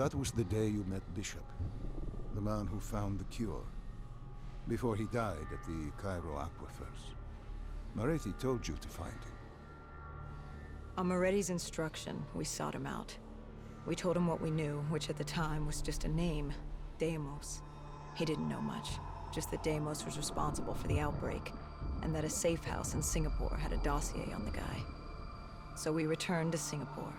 That was the day you met Bishop, the man who found the cure, before he died at the Cairo aquifers. Moretti told you to find him. On Moretti's instruction, we sought him out. We told him what we knew, which at the time was just a name, Deimos. He didn't know much, just that Deimos was responsible for the outbreak, and that a safehouse in Singapore had a dossier on the guy. So we returned to Singapore.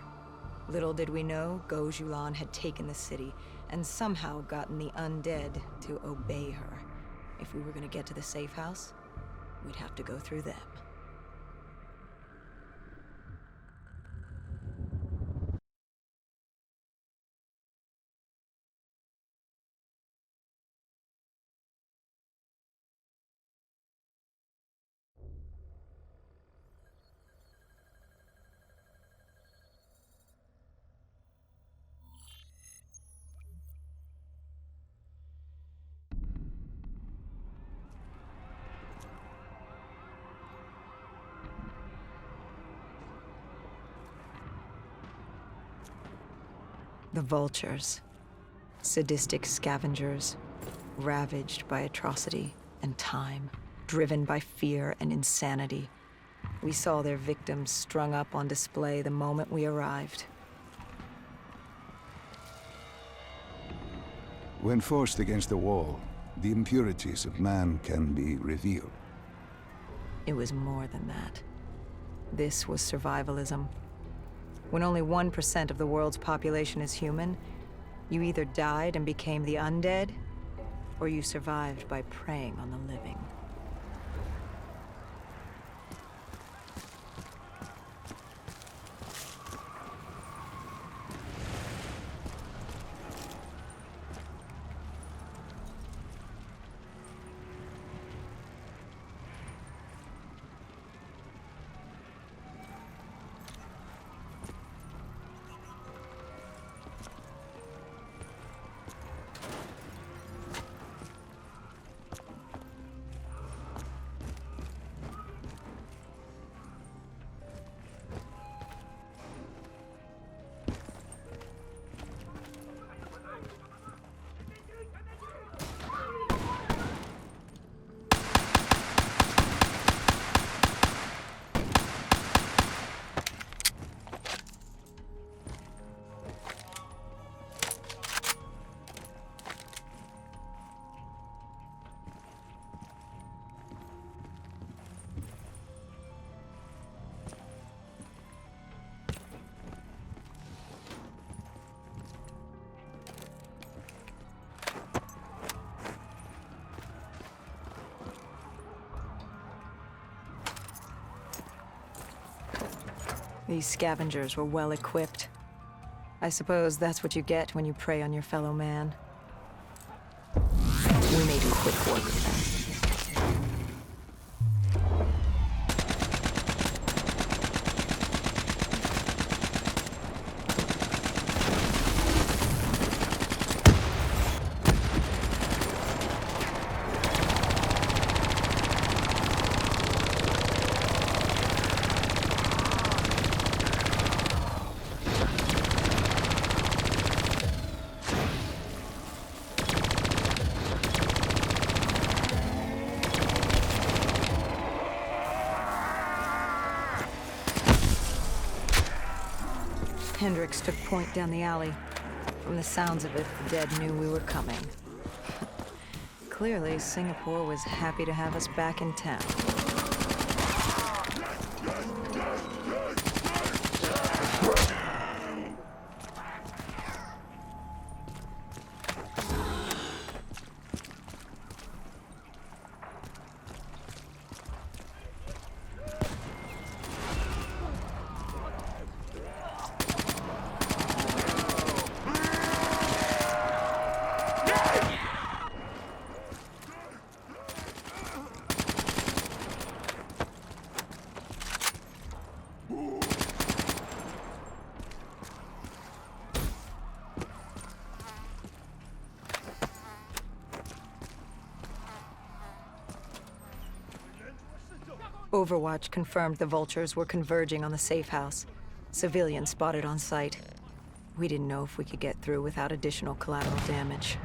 Little did we know, Gojulan had taken the city, and somehow gotten the undead to obey her. If we were gonna get to the safehouse, we'd have to go through them. The Vultures. Sadistic scavengers, ravaged by atrocity and time, driven by fear and insanity. We saw their victims strung up on display the moment we arrived. When forced against the wall, the impurities of man can be revealed. It was more than that. This was survivalism. When only 1% of the world's population is human, you either died and became the undead, or you survived by preying on the living. These scavengers were well equipped. I suppose that's what you get when you prey on your fellow man. We made quick work of them. Hendricks took point down the alley. From the sounds of it, the dead knew we were coming. Clearly, Singapore was happy to have us back in town. Overwatch confirmed the Vultures were converging on the safe house. Civilians spotted on site. We didn't know if we could get through without additional collateral damage.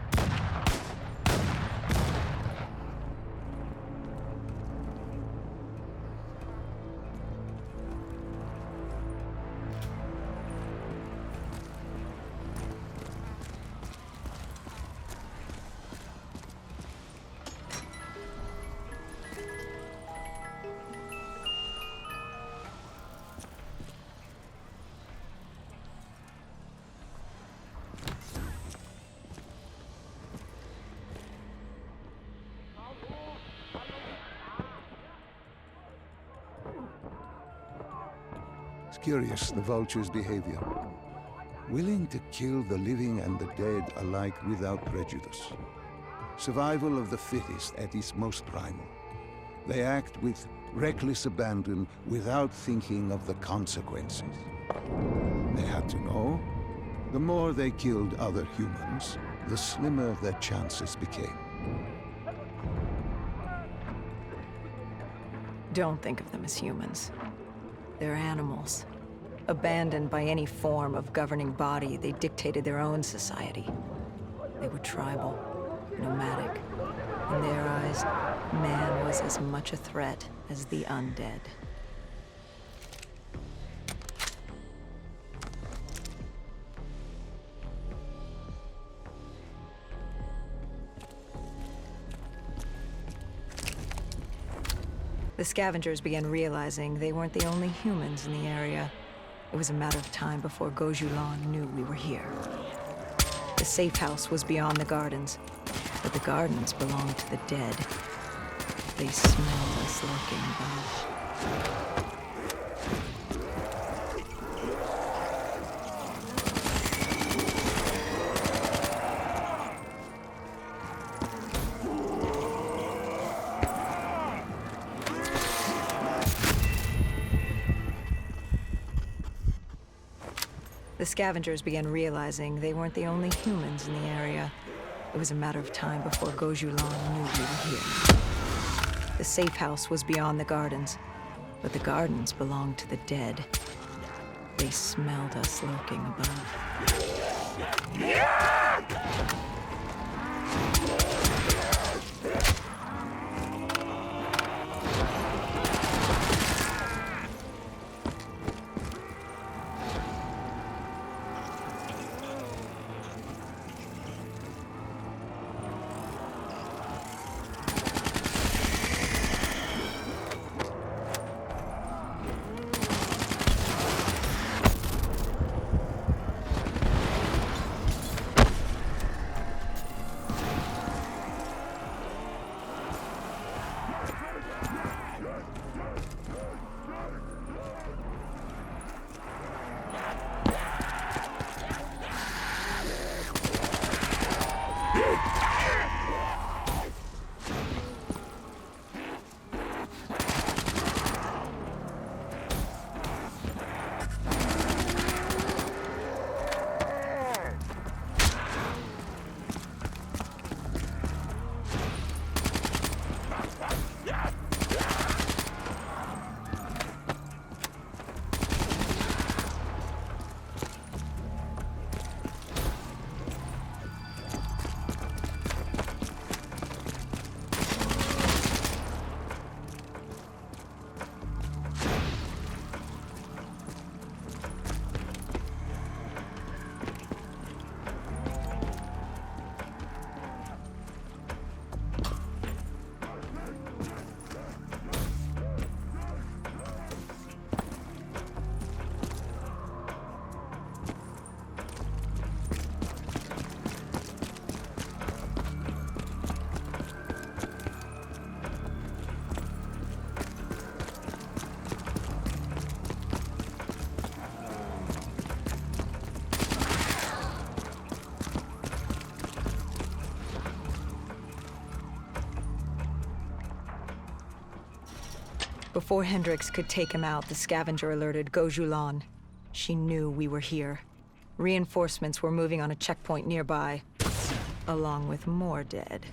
It's curious, the Vultures' behavior. Willing to kill the living and the dead alike without prejudice. Survival of the fittest at its most primal. They act with reckless abandon without thinking of the consequences. They had to know. The more they killed other humans, the slimmer their chances became. Don't think of them as humans. They're animals. Abandoned by any form of governing body, they dictated their own society. They were tribal, nomadic. In their eyes, man was as much a threat as the undead. The scavengers began realizing they weren't the only humans in the area. It was a matter of time before Gojulan knew we were here. The safe house was beyond the gardens, but the gardens belonged to the dead. They smelled us lurking above. The scavengers began realizing they weren't the only humans in the area. It was a matter of time before Gojulan knew we were here. The safe house was beyond the gardens, but the gardens belonged to the dead. They smelled us lurking above. Before Hendricks could take him out, the scavenger alerted Gojulan. She knew we were here. Reinforcements were moving on a checkpoint nearby, along with more dead.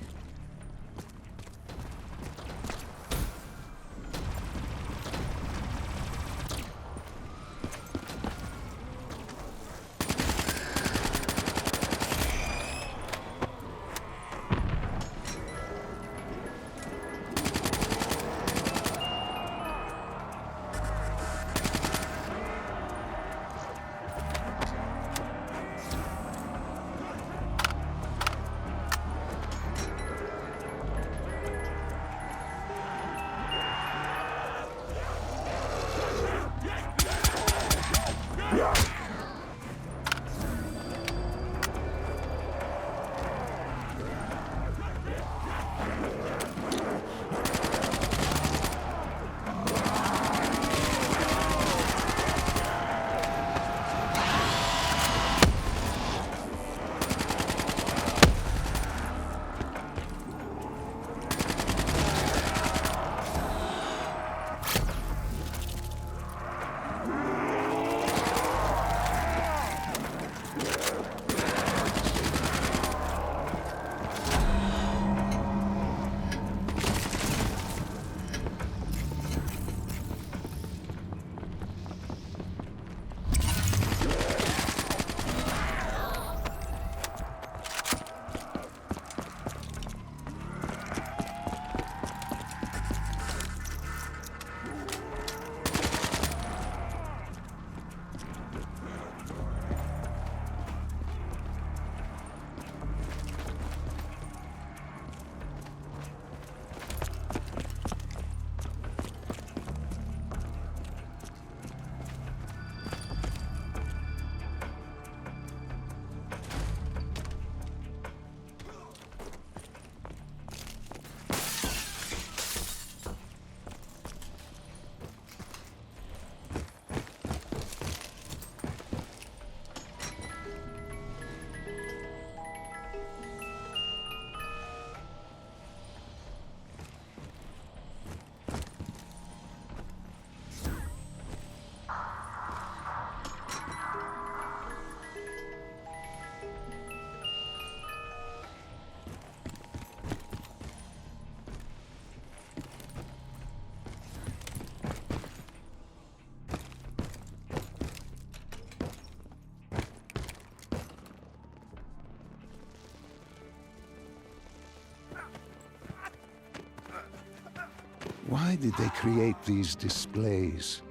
Why did they create these displays?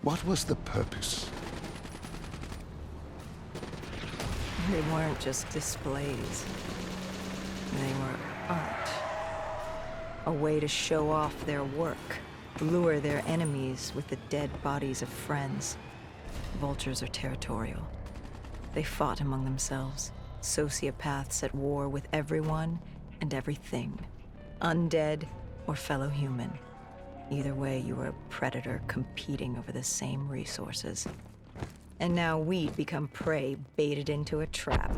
What was the purpose? They weren't just displays. They were art. A way to show off their work, lure their enemies with the dead bodies of friends. Vultures are territorial. They fought among themselves, sociopaths at war with everyone and everything. Undead or fellow human. Either way, you were a predator competing over the same resources. And now we'd become prey baited into a trap.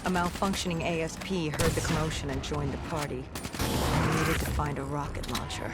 A malfunctioning ASP heard the commotion and joined the party. We needed to find a rocket launcher.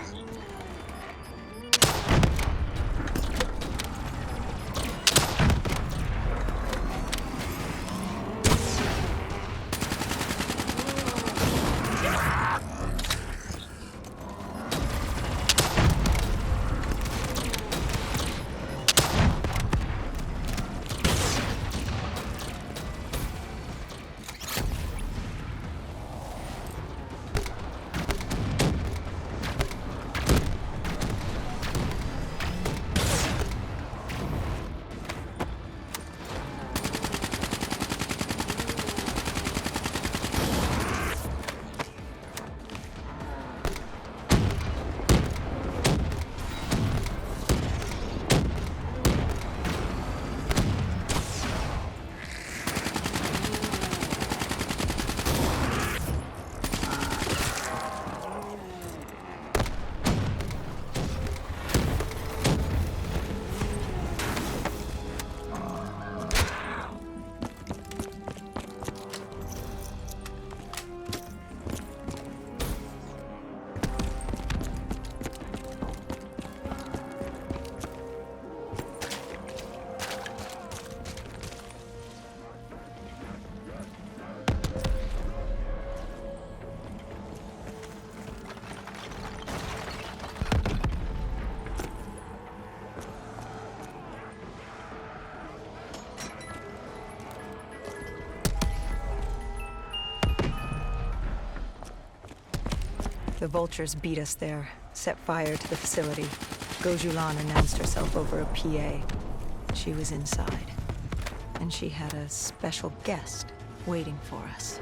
The Vultures beat us there, set fire to the facility. Gojulan announced herself over a PA. She was inside, and she had a special guest waiting for us.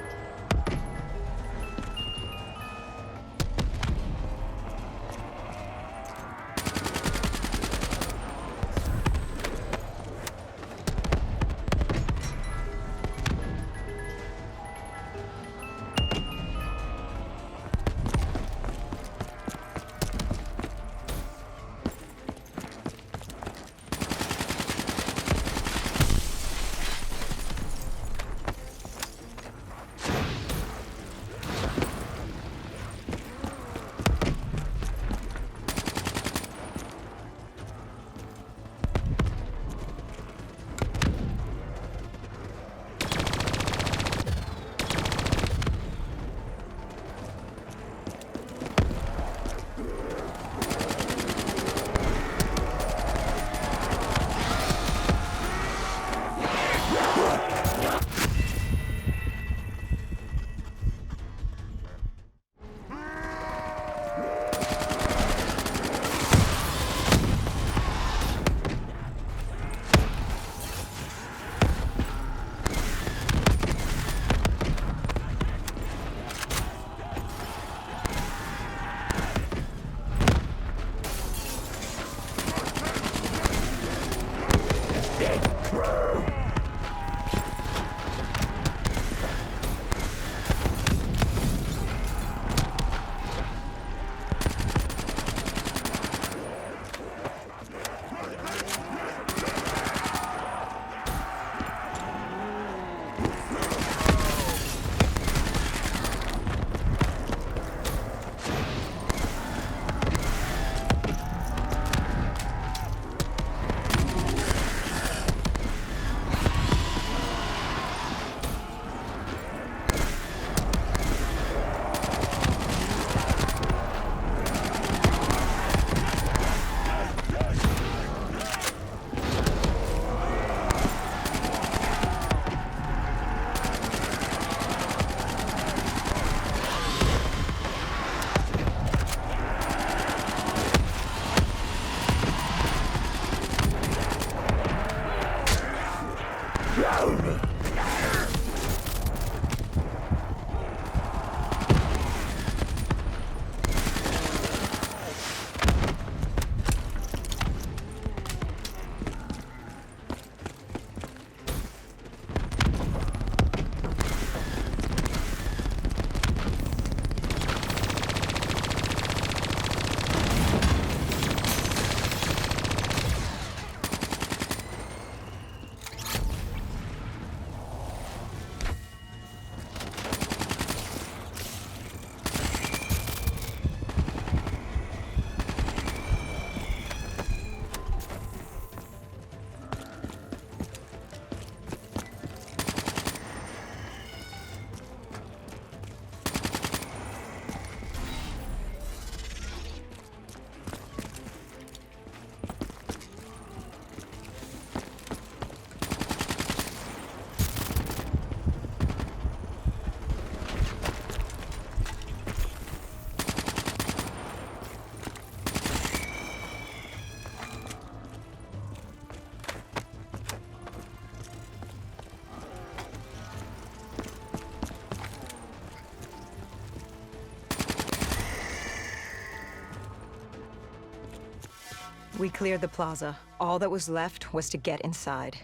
We cleared the plaza. All that was left was to get inside.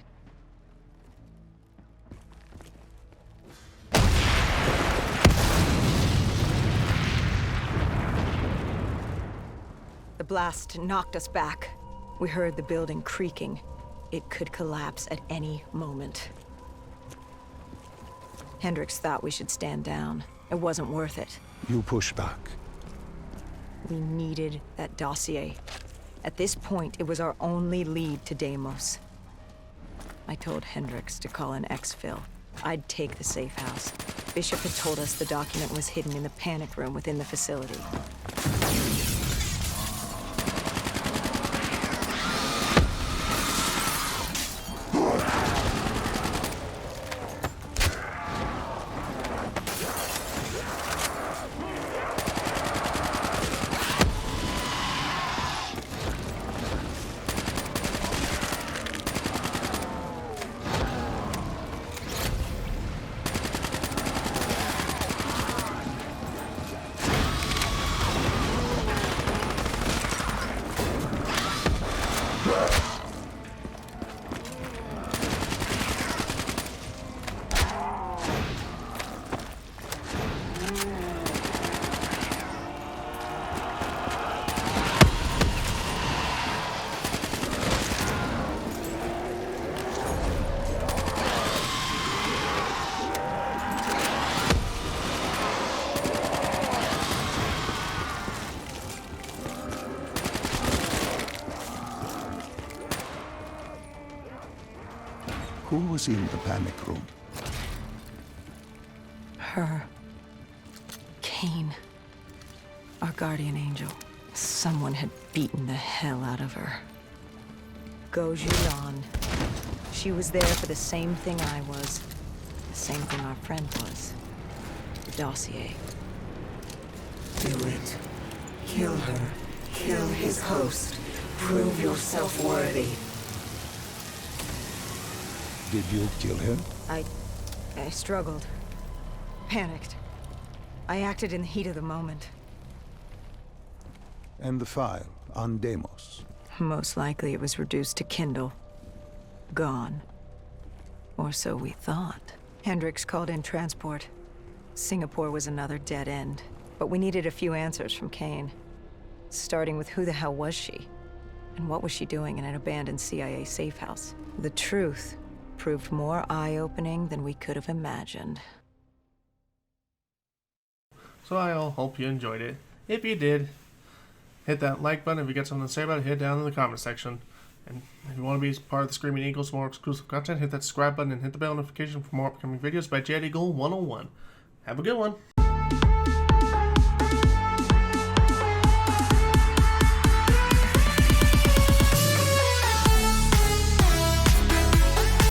The blast knocked us back. We heard the building creaking. It could collapse at any moment. Hendricks thought we should stand down. It wasn't worth it. You push back. We needed that dossier. At this point, it was our only lead to Deimos. I told Hendricks to call in exfil. I'd take the safe house. Bishop had told us the document was hidden in the panic room within the facility. Who was in the panic room? Her. Kane. Our guardian angel. Someone had beaten the hell out of her. Go Zhulan. She was there for the same thing I was. The same thing our friend was. The dossier. Do it. Kill her. Kill his host. Prove yourself worthy. Did you kill her? I struggled. Panicked. I acted in the heat of the moment. And the file on Deimos? Most likely it was reduced to Kindle. Gone. Or so we thought. Hendricks called in transport. Singapore was another dead end. But we needed a few answers from Kane. Starting with who the hell was she? And what was she doing in an abandoned CIA safe house? The truth proved more eye-opening than we could have imagined. So I hope you enjoyed it. If you did, hit that like button. If you got something to say about it, hit down in the comment section. And if you want to be part of the Screaming Eagles for more exclusive content, hit that subscribe button and hit the bell notification for more upcoming videos by Jet Eagle 101. Have a good one.